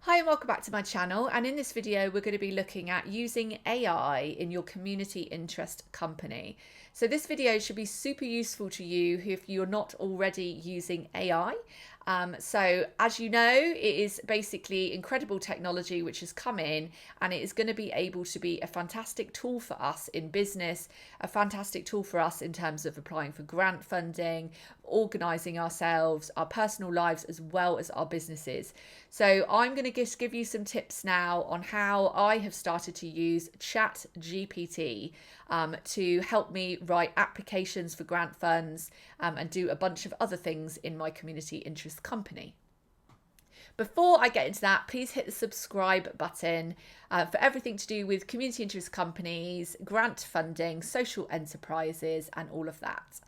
Hi and welcome back to my channel, and in this video we're going to be looking at using AI in your community interest company. So this video should be super useful to you if you're not already using AI. So as you know, it is basically incredible technology which has come in, and it is going to be able to be a fantastic tool for us in business, a fantastic tool for us in terms of applying for grant funding, organising ourselves, our personal lives as well as our businesses. So I'm going to just give you some tips now on how I have started to use ChatGPT to help me write applications for grant funds and do a bunch of other things in my community interest company. Before I get into that, please hit the subscribe button for everything to do with community interest companies, grant funding, social enterprises, and all of that.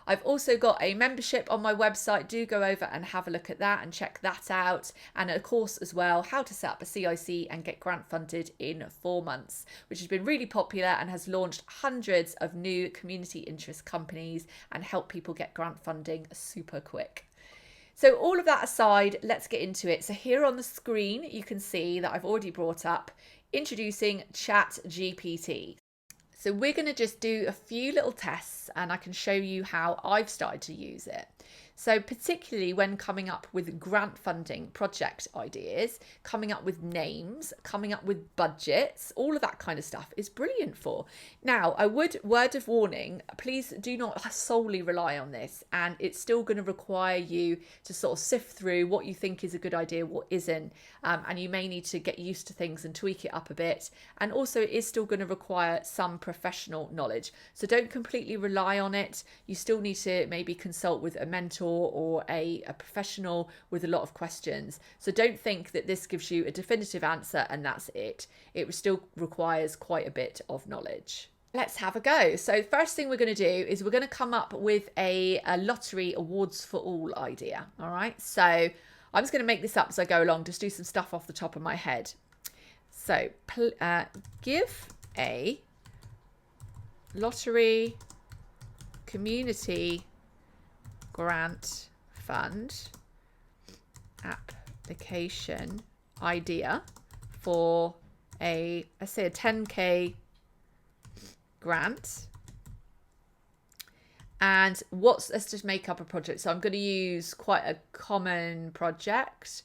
I've also got a membership on my website. Do go over and have a look at that and check that out. And a course as well, how to set up a CIC and get grant funded in 4 months, which has been really popular and has launched hundreds of new community interest companies and helped people get grant funding super quick. So all of that aside, let's get into it. So here on the screen, you can see that I've already brought up introducing ChatGPT. So we're going to just do a few little tests and I can show you how I've started to use it. So particularly when coming up with grant funding project ideas, coming up with names, coming up with budgets, all of that kind of stuff is brilliant for. Now, I would, word of warning, please do not solely rely on this, and it's still going to require you to sort of sift through what you think is a good idea, what isn't, and you may need to get used to things and tweak it up a bit. And also it is still going to require some professional knowledge. So don't completely rely on it. You still need to maybe consult with a mentor or a professional with a lot of questions. So don't think that this gives you a definitive answer and that's it. It still requires quite a bit of knowledge. Let's have a go. So first thing we're going to do is we're going to come up with a lottery awards for all idea. All right. So I'm just going to make this up as I go along, just do some stuff off the top of my head. So give a lottery community grant fund application idea for let's say a 10k grant. And let's just make up a project. So I'm going to use quite a common project.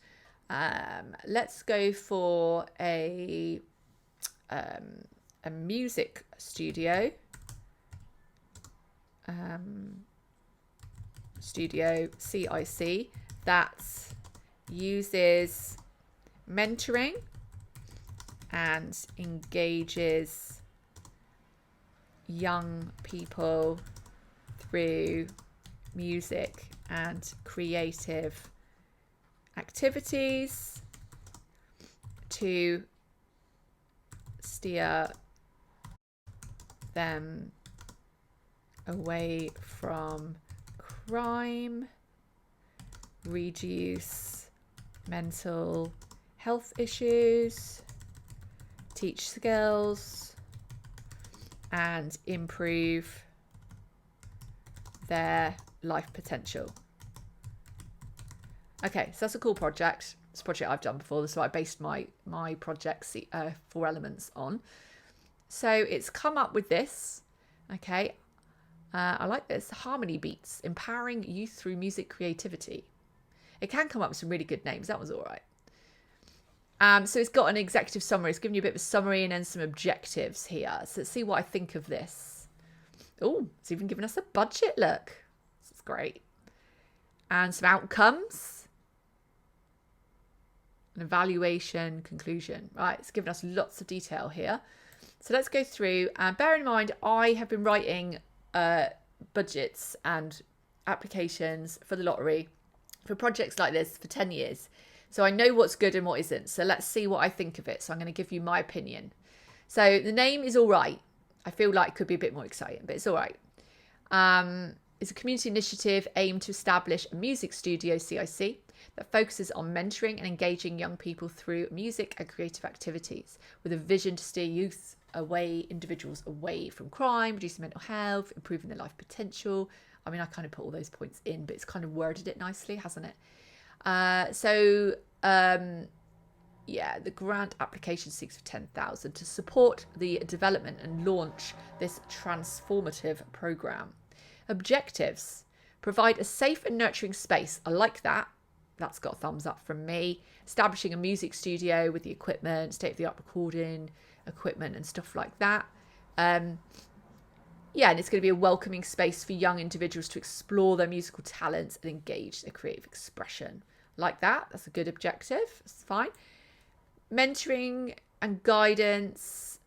Let's go for a music studio. Studio CIC that uses mentoring and engages young people through music and creative activities to steer them away from crime, reduce mental health issues, teach skills, and improve their life potential. Okay, so that's a cool project. It's a project I've done before. That's what I based my project 4 elements on. So it's come up with this. Okay. I like this. Harmony Beats, empowering youth through music creativity. It can come up with some really good names. That was all right. So it's got an executive summary. It's giving you a bit of a summary and then some objectives here. So let's see what I think of this. Oh, it's even given us a budget. Look, this is great. And some outcomes. An evaluation, conclusion. Right, it's given us lots of detail here. So let's go through. And bear in mind, I have been writing budgets and applications for the lottery for projects like this for 10 years. So I know what's good and what isn't. So let's see what I think of it. So I'm going to give you my opinion. So the name is all right. I feel like it could be a bit more exciting, but it's all right. It's a community initiative aimed to establish a music studio CIC that focuses on mentoring and engaging young people through music and creative activities with a vision to steer individuals away from crime, reducing mental health, improving their life potential. I mean, I kind of put all those points in, but it's kind of worded it nicely, hasn't it? yeah, the grant application seeks for 10,000 to support the development and launch this transformative program. Objectives: provide a safe and nurturing space. I like that. That's got a thumbs up from me. Establishing a music studio with the equipment, state-of-the-art recording equipment and stuff like that. Yeah, and it's going to be a welcoming space for young individuals to explore their musical talents and engage their creative expression. Like that. That's a good objective. It's fine. Mentoring and guidance,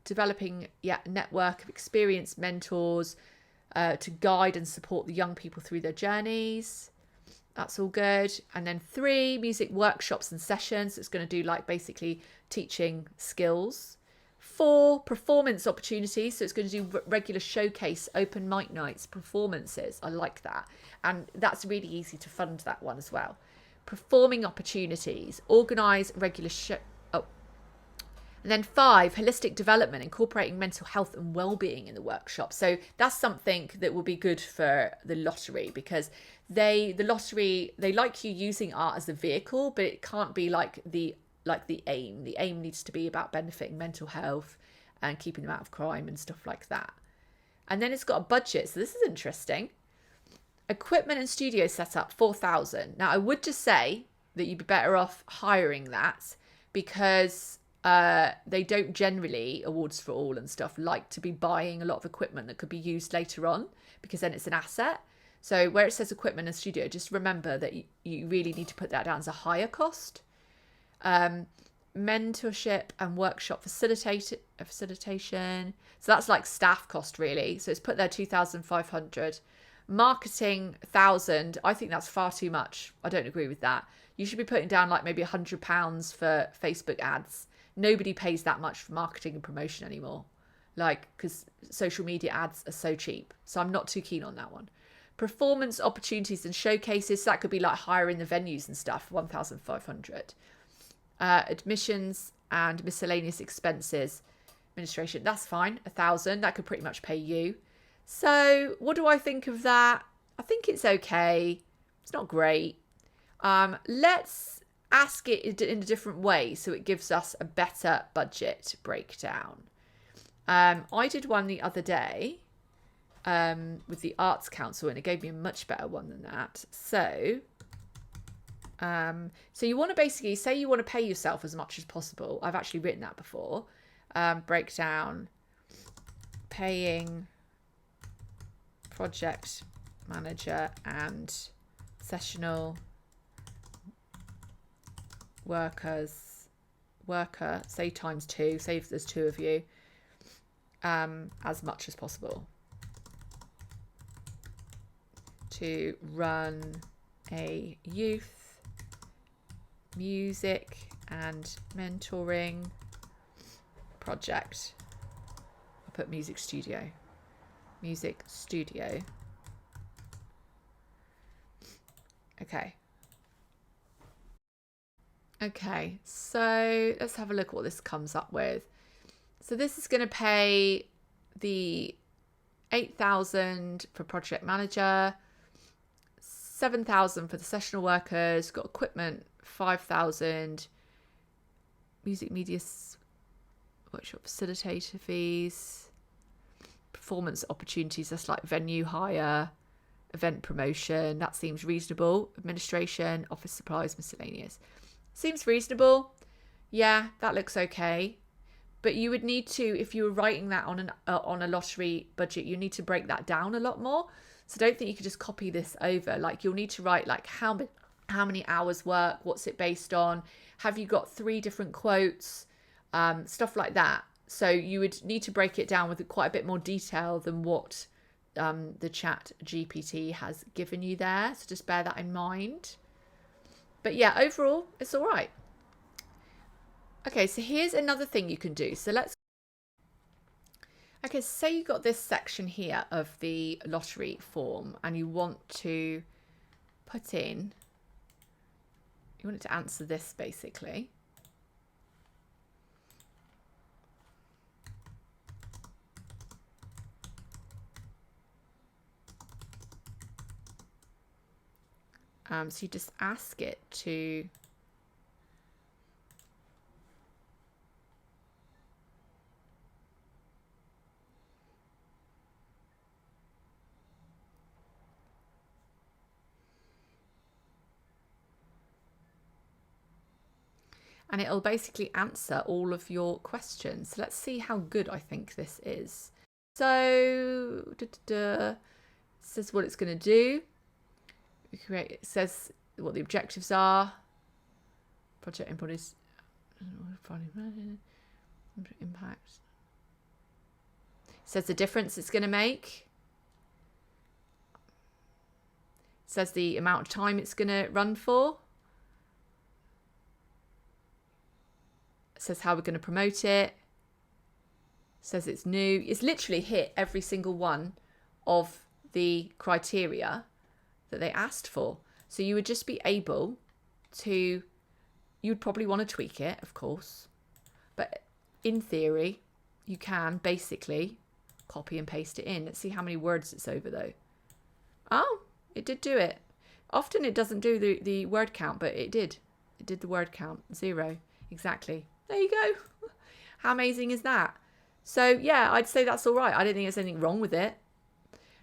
developing a network of experienced mentors to guide and support the young people through their journeys. That's all good. And then 3, music workshops and sessions. It's going to do like basically teaching skills. 4, performance opportunities. So it's going to do regular showcase, open mic nights, performances. I like that. And that's really easy to fund, that one as well. Performing opportunities, organise regular and then 5, holistic development, incorporating mental health and well-being in the workshop. So that's something that will be good for the lottery, because the lottery, they like you using art as a vehicle, but it can't be like the aim. The aim needs to be about benefiting mental health and keeping them out of crime and stuff like that. And then it's got a budget. So this is interesting. Equipment and studio setup, 4,000. Now I would just say that you'd be better off hiring that, because they don't generally, awards for all and stuff, like to be buying a lot of equipment that could be used later on, because then it's an asset. So where it says equipment and studio, just remember that you really need to put that down as a higher cost. Mentorship and workshop facilitation. So that's like staff cost really. So it's put there 2,500. Marketing 1,000. I think that's far too much. I don't agree with that. You should be putting down like maybe £100 for Facebook ads. Nobody pays that much for marketing and promotion anymore, like, because social media ads are so cheap. So I'm not too keen on that one. Performance opportunities and showcases, so that could be like hiring the venues and stuff, 1,500. Admissions and miscellaneous expenses, administration, that's fine, 1,000. That could pretty much pay you. So what do I think of that? I think it's okay. It's not great. Let's ask it in a different way so it gives us a better budget breakdown. I did one the other day with the Arts Council, and it gave me a much better one than that. So you want to basically say you want to pay yourself as much as possible. I've actually written that before. Breakdown, paying project manager and sessional worker, say times 2, say if there's 2 of you, as much as possible to run a youth music and mentoring project. I'll put music studio. Okay, so let's have a look at what this comes up with. So this is going to pay the 8,000 for project manager, 7,000 for the sessional workers, got equipment 5,000, music media workshop facilitator fees, performance opportunities, that's like venue hire, event promotion, that seems reasonable, administration, office supplies, miscellaneous. Seems reasonable. Yeah, that looks okay. But you would need to, if you were writing that on a lottery budget, you need to break that down a lot more. So don't think you could just copy this over. Like, you'll need to write like how many hours work, what's it based on, have you got 3 different quotes, stuff like that. So you would need to break it down with quite a bit more detail than what the ChatGPT has given you there. So just bear that in mind. But yeah, overall, it's all right. Okay, so here's another thing you can do. So okay, say you got this section here of the lottery form and you want to put in, you want it to answer this basically. So you just ask it to and it'll basically answer all of your questions. So let's see how good I think this is. So it says what it's going to do. It says what the objectives are. Project input is impact. It says the difference it's going to make. It says the amount of time it's going to run for. It says how we're going to promote it. It says it's new. It's literally hit every single one of the criteria that they asked for. So you would just be able to, you'd probably want to tweak it, of course, but in theory, you can basically copy and paste it in. Let's see how many words it's over though. Oh, it did do it. Often it doesn't do the word count, but it did. It did the word count, 0, exactly. There you go. How amazing is that? So yeah, I'd say that's all right. I don't think there's anything wrong with it.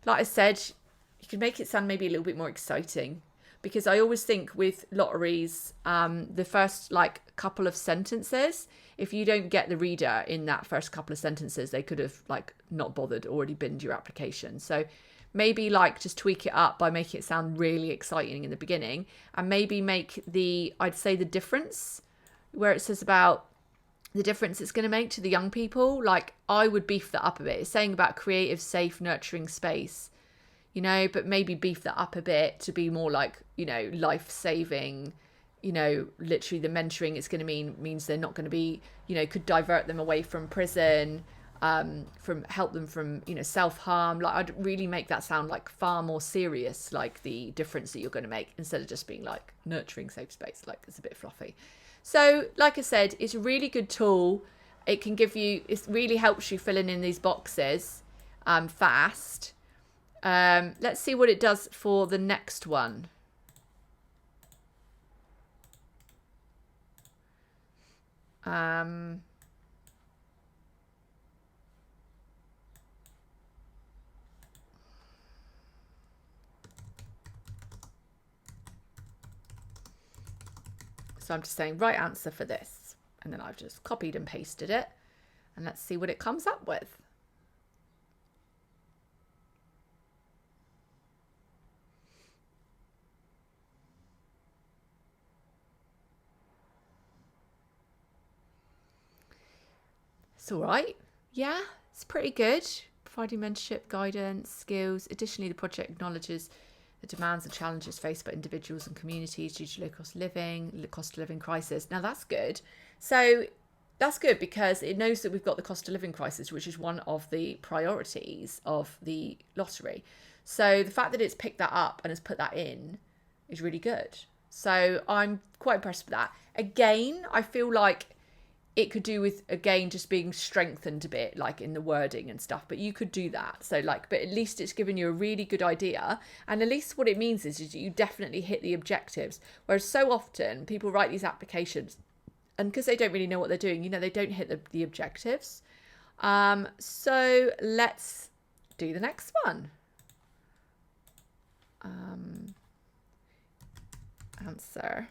Like I said, you can make it sound maybe a little bit more exciting, because I always think with lotteries, the first like couple of sentences, if you don't get the reader in that first couple of sentences, they could have like not bothered, already binned your application. So maybe like just tweak it up by making it sound really exciting in the beginning, and maybe make I'd say the difference where it says about the difference it's going to make to the young people. Like I would beef that up a bit. It's saying about creative, safe, nurturing space, you know, but maybe beef that up a bit to be more like, you know, life-saving, you know, literally the mentoring it's going to means they're not going to be, you know, could divert them away from prison, from help them from, you know, self-harm. Like I'd really make that sound like far more serious, like the difference that you're going to make, instead of just being like nurturing safe space. Like it's a bit fluffy. So like I said, it's a really good tool. It can give you, it really helps you filling in these boxes fast. Let's see what it does for the next one. So I'm just saying right answer for this, and then I've just copied and pasted it, and let's see what it comes up with. It's all right. Yeah, it's pretty good. Providing mentorship, guidance, skills. Additionally, the project acknowledges the demands and challenges faced by individuals and communities due to low cost of living crisis. Now that's good. So that's good because it knows that we've got the cost of living crisis, which is one of the priorities of the lottery. So the fact that it's picked that up and has put that in is really good. So I'm quite impressed with that. Again, I feel like it could do with, again, just being strengthened a bit, like in the wording and stuff, but you could do that. So like, but at least it's given you a really good idea. And at least what it means is you definitely hit the objectives. Whereas so often people write these applications and because they don't really know what they're doing, you know, they don't hit the objectives. So let's do the next one. Answer.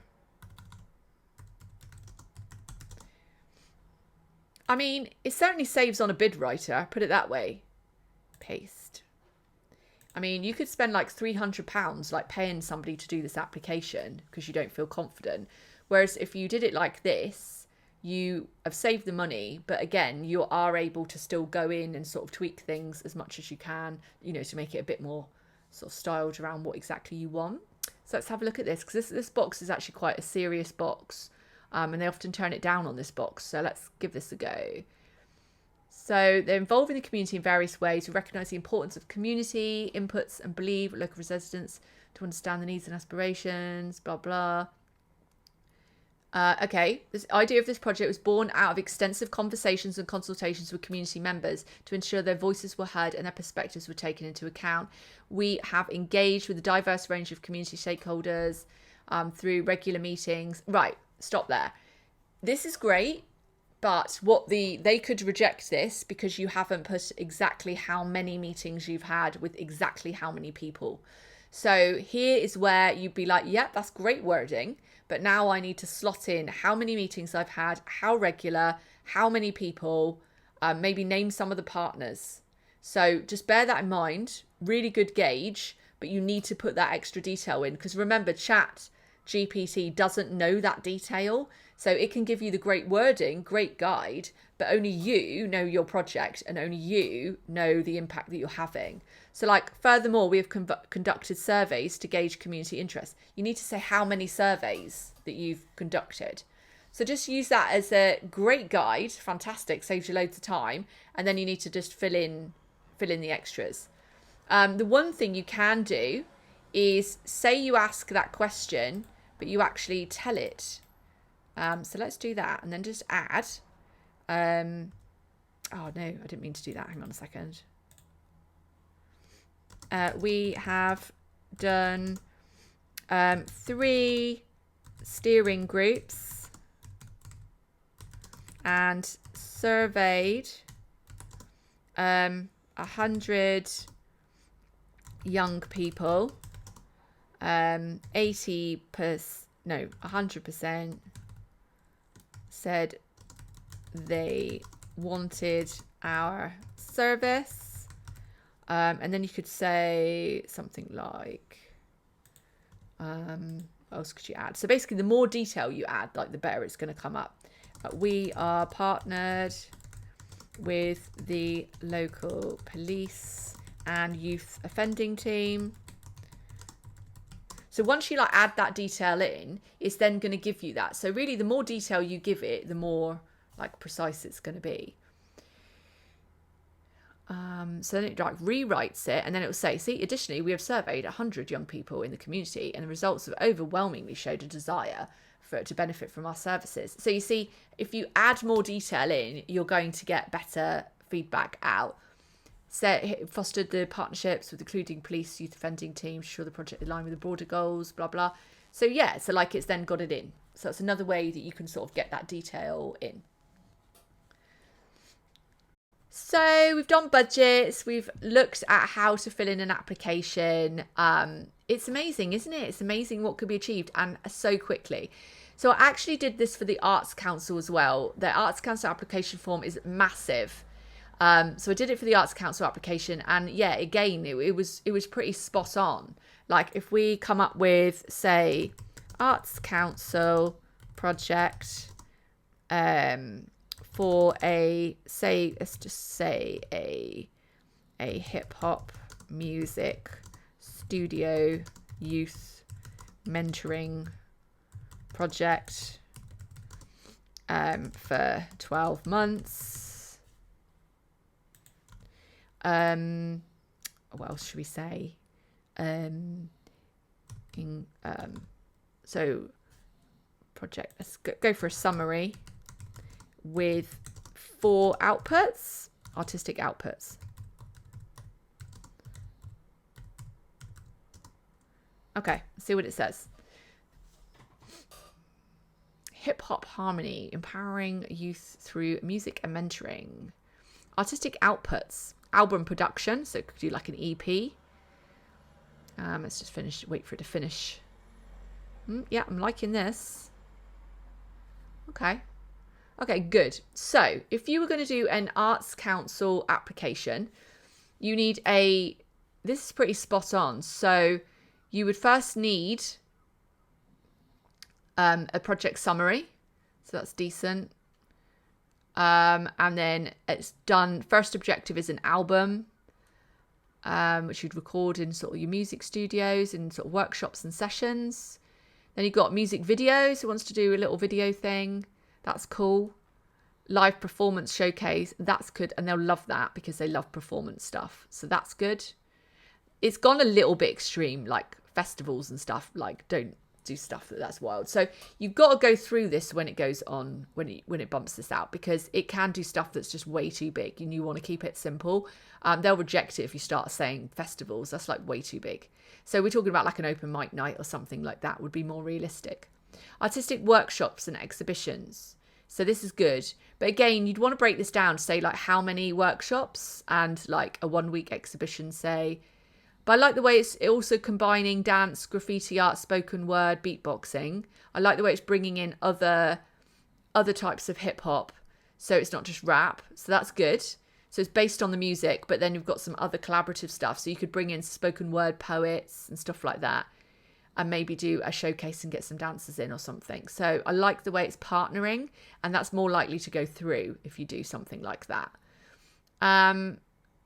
I mean, it certainly saves on a bid writer, put it that way. Paste. I mean, you could spend like £300 like paying somebody to do this application because you don't feel confident. Whereas if you did it like this, you have saved the money, but again, you are able to still go in and sort of tweak things as much as you can, you know, to make it a bit more sort of styled around what exactly you want. So let's have a look at this, because this box is actually quite a serious box. And they often turn it down on this box. So let's give this a go. So they're involving the community in various ways. We recognise the importance of community inputs and believe local residents to understand the needs and aspirations, blah, blah. Okay, this idea of this project was born out of extensive conversations and consultations with community members to ensure their voices were heard and their perspectives were taken into account. We have engaged with a diverse range of community stakeholders through regular meetings. Right. Stop there. This is great, but they could reject this because you haven't put exactly how many meetings you've had with exactly how many people. So here is where you'd be like, yep, that's great wording, but now I need to slot in how many meetings I've had, how regular, how many people, maybe name some of the partners. So just bear that in mind, really good gauge, but you need to put that extra detail in, because remember, ChatGPT doesn't know that detail. So it can give you the great wording, great guide, but only you know your project and only you know the impact that you're having. So like, furthermore, we have conducted surveys to gauge community interest. You need to say how many surveys that you've conducted. So just use that as a great guide. Fantastic, saves you loads of time. And then you need to just fill in the extras. The one thing you can do is say you ask that question, but you actually tell it. So let's do that and then just add. Oh no, I didn't mean to do that. Hang on a second. We have done 3 steering groups and surveyed 100 young people. 100% said they wanted our service. And then you could say something like, what else could you add? So basically, the more detail you add, like the better it's going to come up. We are partnered with the local police and youth offending team. So once you like add that detail in, it's then going to give you that. So really, the more detail you give it, the more like precise it's going to be. So then it like rewrites it, and then it will say, see, additionally, we have surveyed 100 young people in the community, and the results have overwhelmingly showed a desire to benefit from our services. So you see, if you add more detail in, you're going to get better feedback out. So fostered the partnerships with including police, youth offending teams, ensure the project aligned with the broader goals, blah, blah. So yeah, so like it's then got it in. So it's another way that you can sort of get that detail in. So we've done budgets, we've looked at how to fill in an application. It's amazing, isn't it? It's amazing what could be achieved, and so quickly. So I actually did this for the Arts Council as well. The Arts Council application form is massive. So I did it for the Arts Council application, and yeah, again, it was pretty spot on. Like if we come up with, say, Arts Council project, for let's just say a hip hop music studio youth mentoring project for 12 months. What else should we say? So project, let's go for a summary with 4 outputs, artistic outputs. Okay, let's see what it says. Hip hop harmony, empowering youth through music and mentoring. Artistic outputs, album production, so it could do like an EP. Let's just wait for it to finish. Yeah, I'm liking this. Okay, good. So if you were going to do an Arts Council application, you need this is pretty spot on. So you would first need a project summary. So that's decent. And then it's done. First objective is an album, which you'd record in sort of your music studios and sort of workshops and sessions. Then you've got music videos. Who wants to do a little video thing? That's cool. Live performance showcase. That's good. And they'll love that because they love performance stuff. So that's good. It's gone a little bit extreme, like festivals and stuff. Like, don't do stuff that's wild. So you've got to go through this when it goes on, when it bumps this out, because it can do stuff that's just way too big and you want to keep it simple. They'll reject it if you start saying festivals. That's like way too big. So we're talking about like an open mic night or something like that would be more realistic. Artistic workshops and exhibitions. So this is good. But again, you'd want to break this down, say like how many workshops and like a 1-week exhibition, say. But I like the way it's also combining dance, graffiti art, spoken word, beatboxing. I like the way it's bringing in other types of hip hop. So it's not just rap. So that's good. So it's based on the music, but then you've got some other collaborative stuff. So you could bring in spoken word poets and stuff like that, and maybe do a showcase and get some dancers in or something. So I like the way it's partnering, and that's more likely to go through if you do something like that.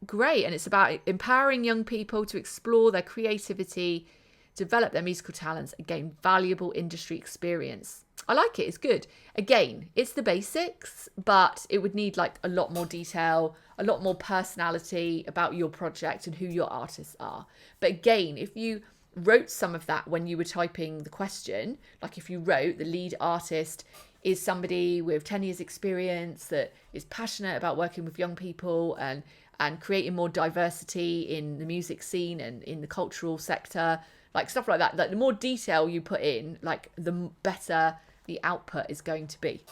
Great. And it's about empowering young people to explore their creativity, develop their musical talents, and gain valuable industry experience. I like it. It's good. Again, it's the basics, but it would need like a lot more detail, a lot more personality about your project and who your artists are. But again, if you wrote some of that when you were typing the question, like if you wrote the lead artist is somebody with 10 years experience that is passionate about working with young people and creating more diversity in the music scene and in the cultural sector, like stuff like that. Like the more detail you put in, like the better the output is going to be.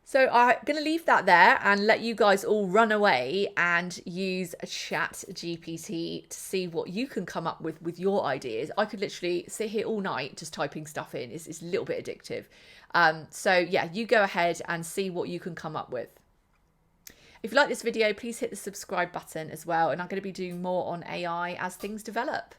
So I'm going to leave that there and let you guys all run away and use ChatGPT to see what you can come up with your ideas. I could literally sit here all night just typing stuff in. It's a little bit addictive. So yeah, you go ahead and see what you can come up with. If you like this video, please hit the subscribe button as well. And I'm going to be doing more on AI as things develop.